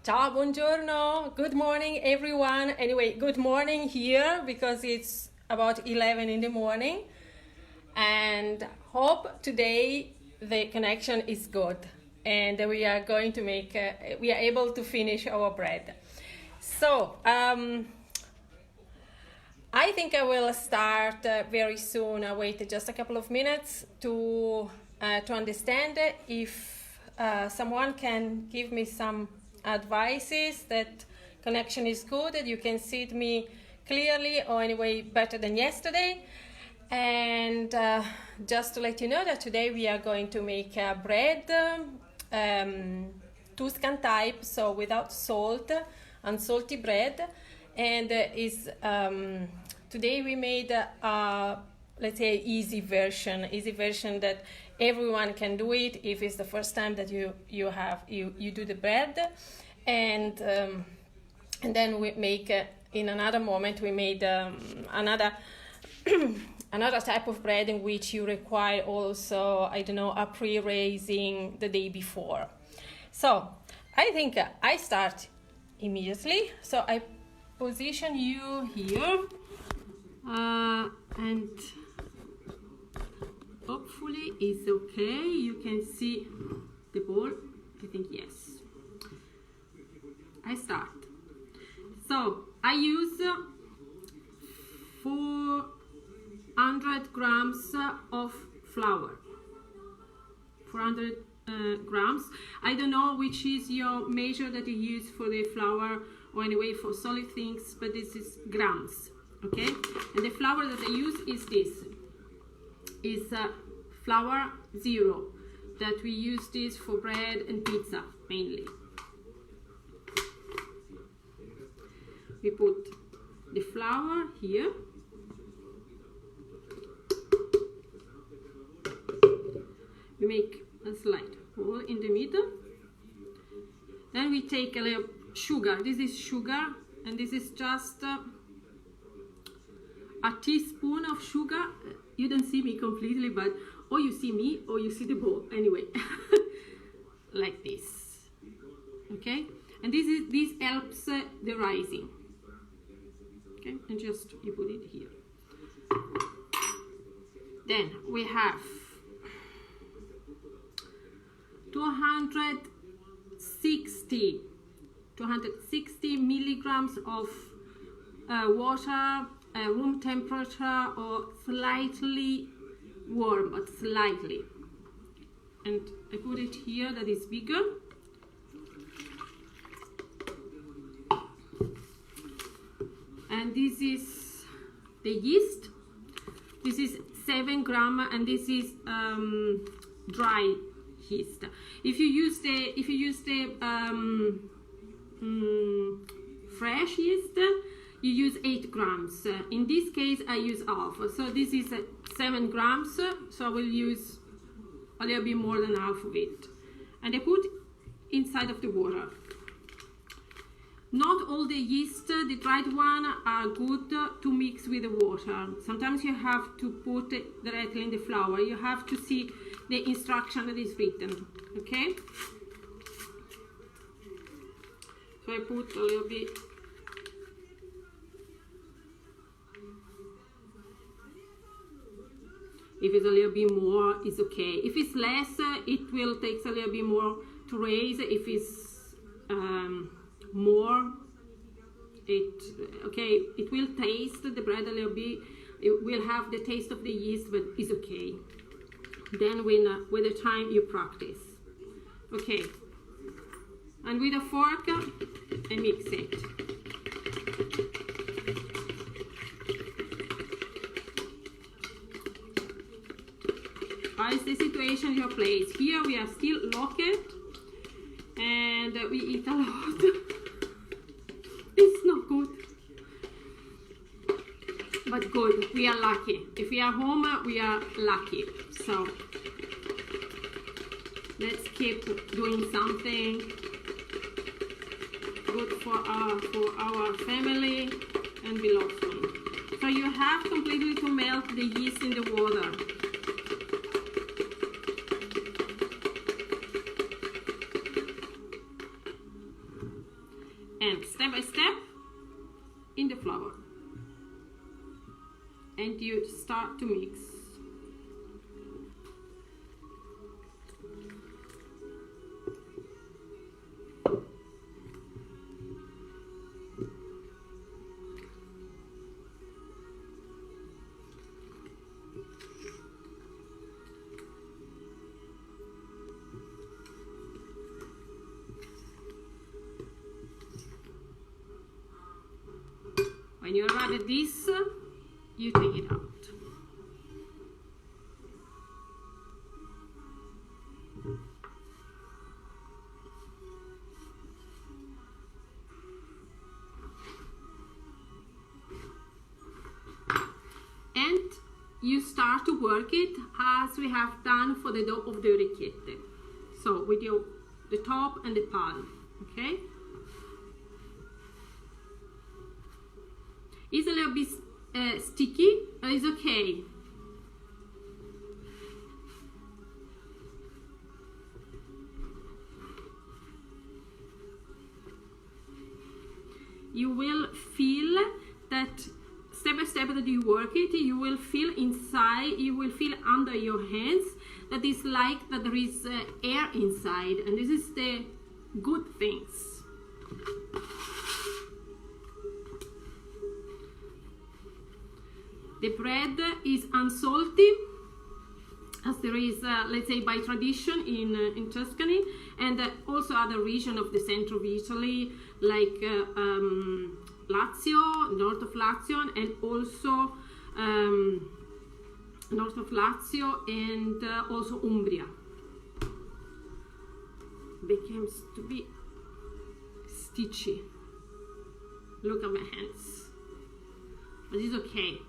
Ciao, buongiorno, good morning everyone. Anyway, good morning here because it's about 11 in the morning, and hope today the connection is good and we are going to make, we are able to finish our bread. So, I think I will start very soon. I wait just a couple of minutes to understand if someone can give me some advices that connection is good, that you can see me clearly or anyway better than yesterday. And just to let you know that today we are going to make bread, Tuscan type, so without salt, unsalty bread. And today we made let's say easy version that everyone can do it if it's the first time that you do the bread. And then we make in another moment we made another another type of bread in which you require also, I don't know, a pre-raising the day before. So I think I start immediately. So I position you here, and hopefully it's okay. You can see the bowl. I think yes. I start. So I use 400 grams of flour. 400 grams. I don't know which is your measure that you use for the flour, or anyway for solid things, but this is grams, okay? And the flour that I use is this. Is flour zero, that we use this for bread and pizza mainly. We put the flour here. We make a slight hole in the middle. Then we take a little sugar. This is sugar, and this is just a teaspoon of sugar. You don't see me completely, but or you see me or you see the bowl anyway. Like this, okay? And this helps the rising, okay? And just you put it here. Then we have 260 milligrams of water, room temperature or slightly warm, but slightly. And I put it here that is bigger. And this is the yeast. This is 7 grams, and this is dry yeast. If you use the fresh yeast, you use 8 grams. In this case, I use half. So this is 7 grams. So I will use a little bit more than half of it. And I put inside of the water. Not all the yeast, the dried one, are good to mix with the water. Sometimes you have to put it directly in the flour. You have to see the instruction that is written, okay? So I put a little bit. If it's a little bit more, it's okay. If it's less, it will take a little bit more to raise. If it's more, it will taste the bread a little bit. It will have the taste of the yeast, but it's okay. Then with the time you practice, okay. And with a fork, I mix it. How is the situation in your place? Here we are still locked, and we eat a lot. It's not good, but good. We are lucky. If we are home, we are lucky. So let's keep doing something good for our family and beloved one. So you have completely to melt the yeast in the water. and step by step in the flour, and you start to mix. When you arrive at this, you take it out. And you start to work it as we have done for the dough of the orecchiette. So with the top and the palm, okay? It's a little bit sticky, but it's okay. You will feel that step by step that you work it, you will feel inside, you will feel under your hands that it's like that there is air inside, and this is the good things. The bread is unsalty, as there is, let's say, by tradition in Tuscany, and also other regions of the center of Italy, like Lazio, north of Lazio, and also north of Lazio, and also Umbria. Becomes to be stitchy. Look at my hands, but it's okay.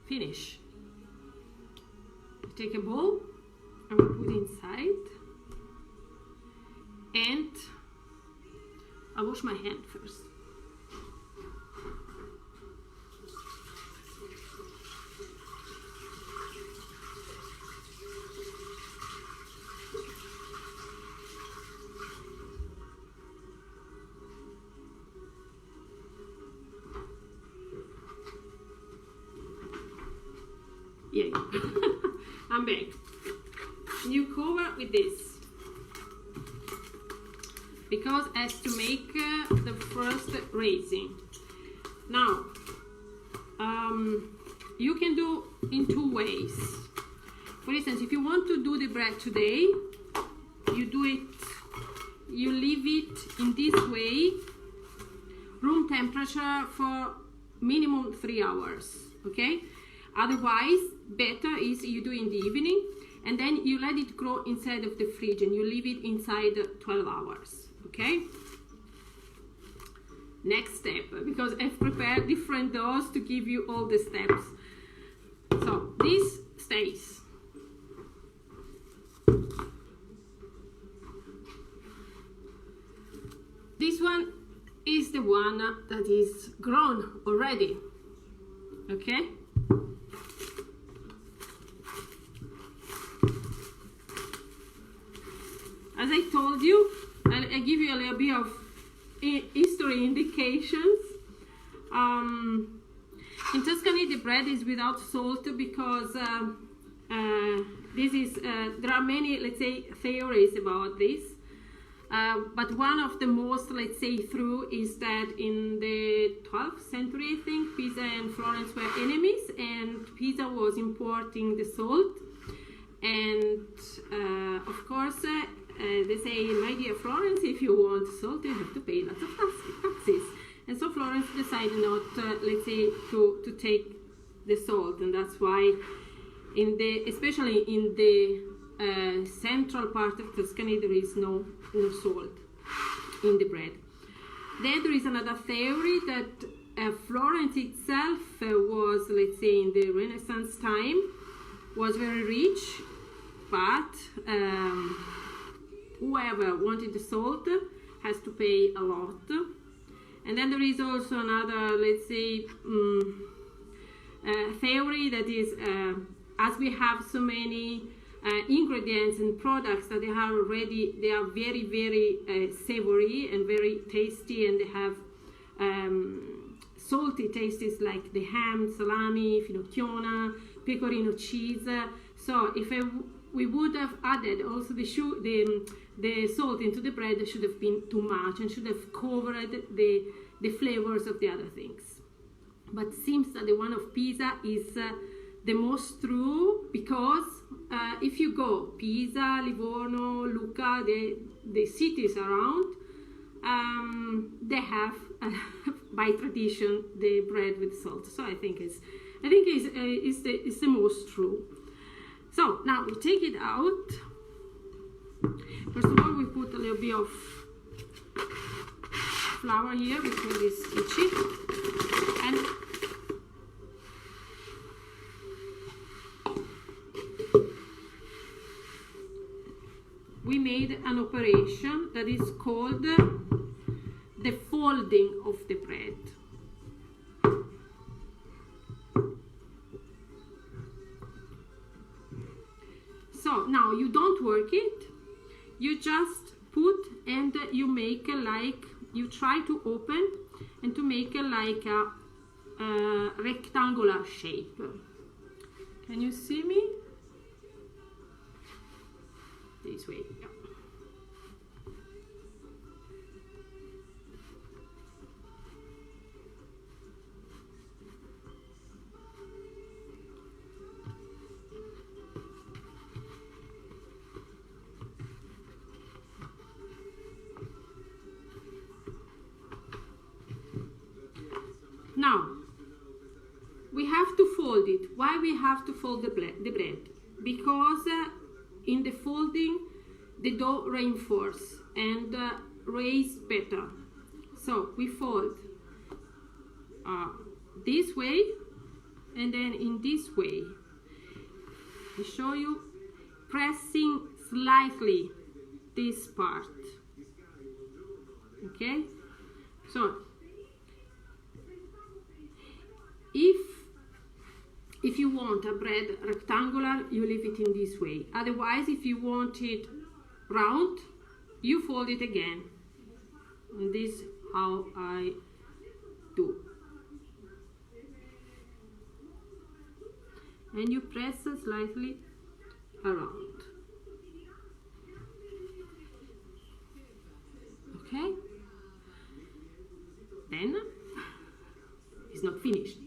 Finish. Take a bowl and we put it inside, and I wash my hand first. Yeah, I'm back. You cover with this because it has to make the first raising. Now, you can do in two ways. For instance, if you want to do the bread today, you do it, you leave it in this way, room temperature for minimum 3 hours, okay? Otherwise, better is you do in the evening, and then you let it grow inside of the fridge and you leave it inside 12 hours, okay? Next step, because I've prepared different doughs to give you all the steps. So this stays. This one is the one that is grown already, okay? As I told you, I give you a little bit of history indications. In Tuscany, the bread is without salt because this is there are many, let's say, theories about this. But one of the most, let's say, true is that in the 12th century, I think, Pisa and Florence were enemies, and Pisa was importing the salt. And of course, they say, my dear Florence, if you want salt, you have to pay lots of taxes. And so Florence decided not, let's say, to take the salt, and that's why, especially in the central part of Tuscany, there is no salt in the bread. Then there is another theory that Florence itself was, let's say, in the Renaissance time, was very rich, but whoever wanted the salt has to pay a lot. And then there is also another, let's say, theory that is, as we have so many ingredients and products that they have already. They are very, very savory and very tasty, and they have salty tastes like the ham, salami, finocchiona, pecorino cheese. So if we would have added also the salt into the bread, it should have been too much and should have covered the flavors of the other things. But it seems that the one of Pisa is the most true, because if you go Pisa, Livorno, Lucca, the cities around, they have by tradition the bread with salt. So I think it's the most true. So now we take it out. First of all, we put a little bit of flour here because it's itchy, and we made an operation that is called the folding of the bread. So now you don't work it, you just put and you make like, you try to open and to make like a rectangular shape. Can you see me? This way. Yeah. Now we have to fold it. Why we have to fold the bread? Because in the folding the dough reinforce and raise better. So we fold this way and then in this way. I show you, pressing slightly this part. Okay, so if you want a bread rectangular, you leave it in this way. Otherwise, if you want it round, you fold it again. And this is how I do. And you press slightly around. Okay? Then it's not finished.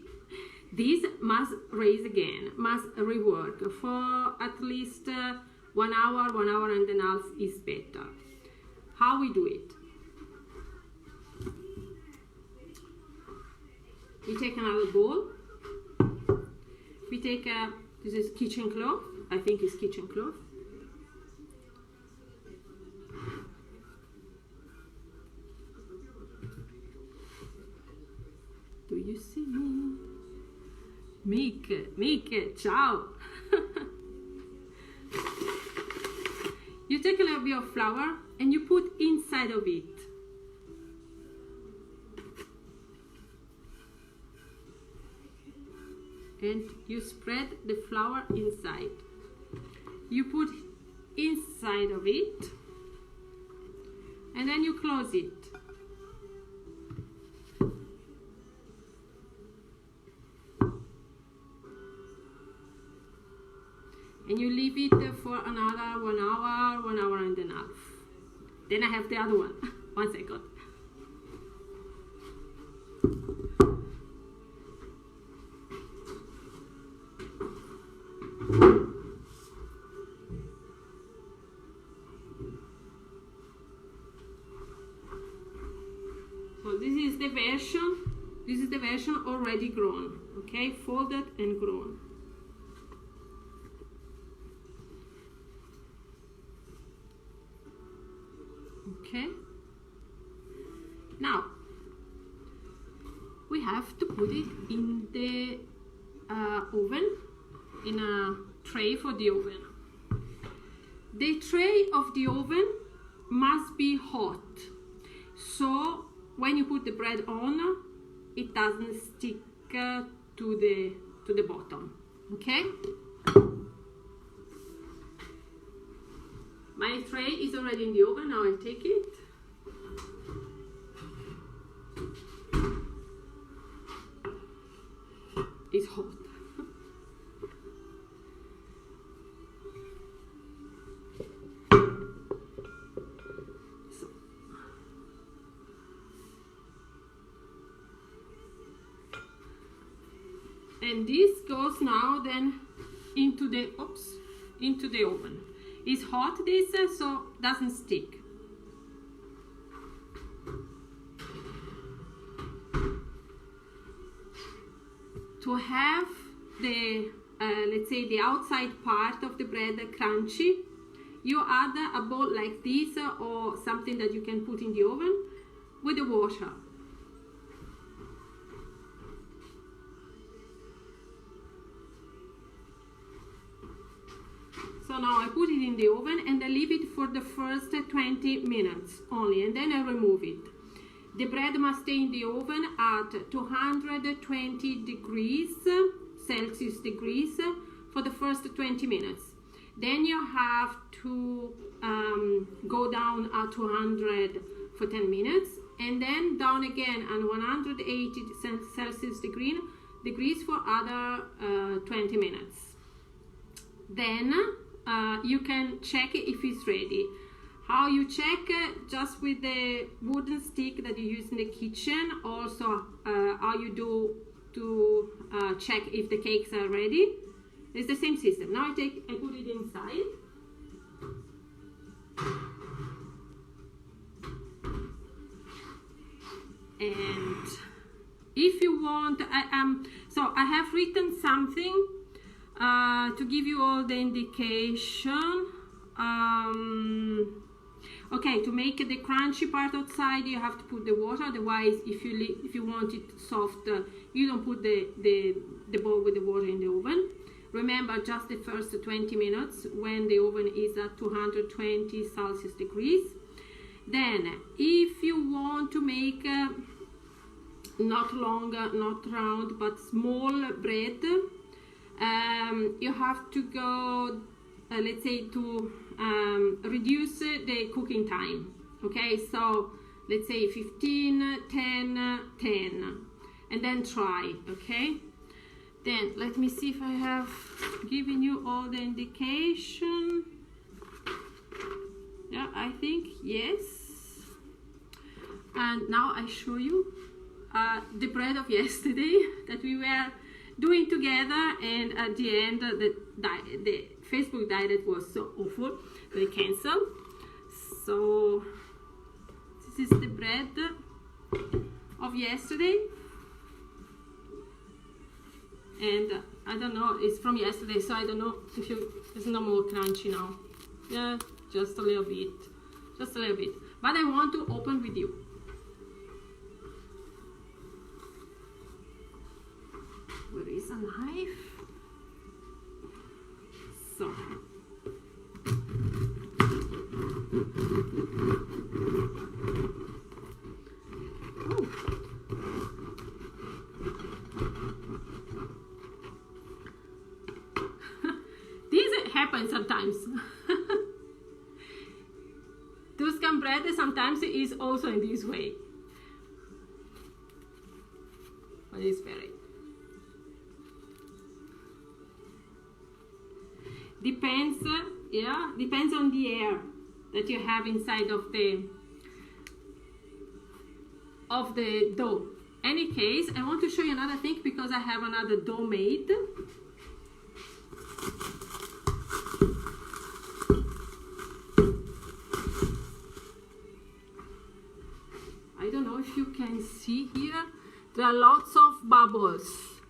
This must raise again, must rework for at least 1 hour, 1 hour and a half is better. How we do it? We take another bowl. We take this is kitchen cloth. I think it's kitchen cloth. Do you see me? Miche, ciao! You take a little bit of flour and you put inside of it. And you spread the flour inside. You put inside of it and then you close it. And you leave it for another 1 hour, 1 hour and a half. Then I have the other one. 1 second. So this is the version. This is the version already grown. Okay, folded and grown. Okay, now we have to put it in the oven, in a tray for the oven. The tray of the oven must be hot, so when you put the bread on, it doesn't stick to the bottom. Okay. tray is already in the oven. Now I take it. It's hot. And this goes now then into the oven. It's hot, this, so doesn't stick. To have the let's say the outside part of the bread crunchy, you add a bowl like this or something that you can put in the oven with the water. So now I put it in the oven and I leave it for the first 20 minutes only, and then I remove it. The bread must stay in the oven at 220 degrees Celsius for the first 20 minutes. Then you have to go down at 200 for 10 minutes, and then down again at 180 Celsius degrees for other 20 minutes. Then you can check if it's ready. How you check? Just with the wooden stick that you use in the kitchen. Also how you do to check if the cakes are ready. It's the same system. Now I put it inside. And if you want, so I have written something to give you all the indication. Okay, to make the crunchy part outside, you have to put the water. Otherwise, if you want it soft, you don't put the bowl with the water in the oven. Remember, just the first 20 minutes when the oven is at 220 Celsius degrees. Then, if you want to make not long, not round, but small bread, you have to go, let's say, to reduce the cooking time. Okay, so let's say 15, 10, 10, and then try. Okay, then let me see if I have given you all the indication. Yeah, I think yes. And now I show you the bread of yesterday that we were doing together, and at the end the Facebook diet was so awful, they canceled. So this is the bread of yesterday, and I don't know, it's from yesterday, so I don't know if it's no more crunchy now. Yeah, just a little bit, but I want to open with you. Where is a knife? So oh. This happens sometimes. Tuscan bread sometimes is also in this way, but it's very depends on the air that you have inside of the dough. Any case, I want to show you another thing because I have another dough made. I don't know if you can see here, there are lots of bubbles,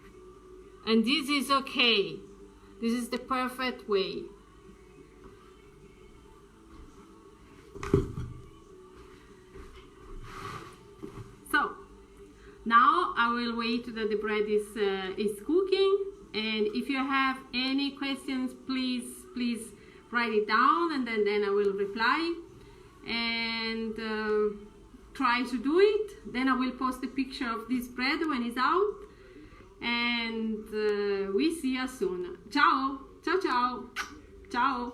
and this is okay. This is the perfect way. So now I will wait that the bread is cooking, and if you have any questions, please write it down, and then I will reply, and try to do it. Then I will post a picture of this bread when it's out. And we see you soon. Ciao, ciao, ciao, ciao.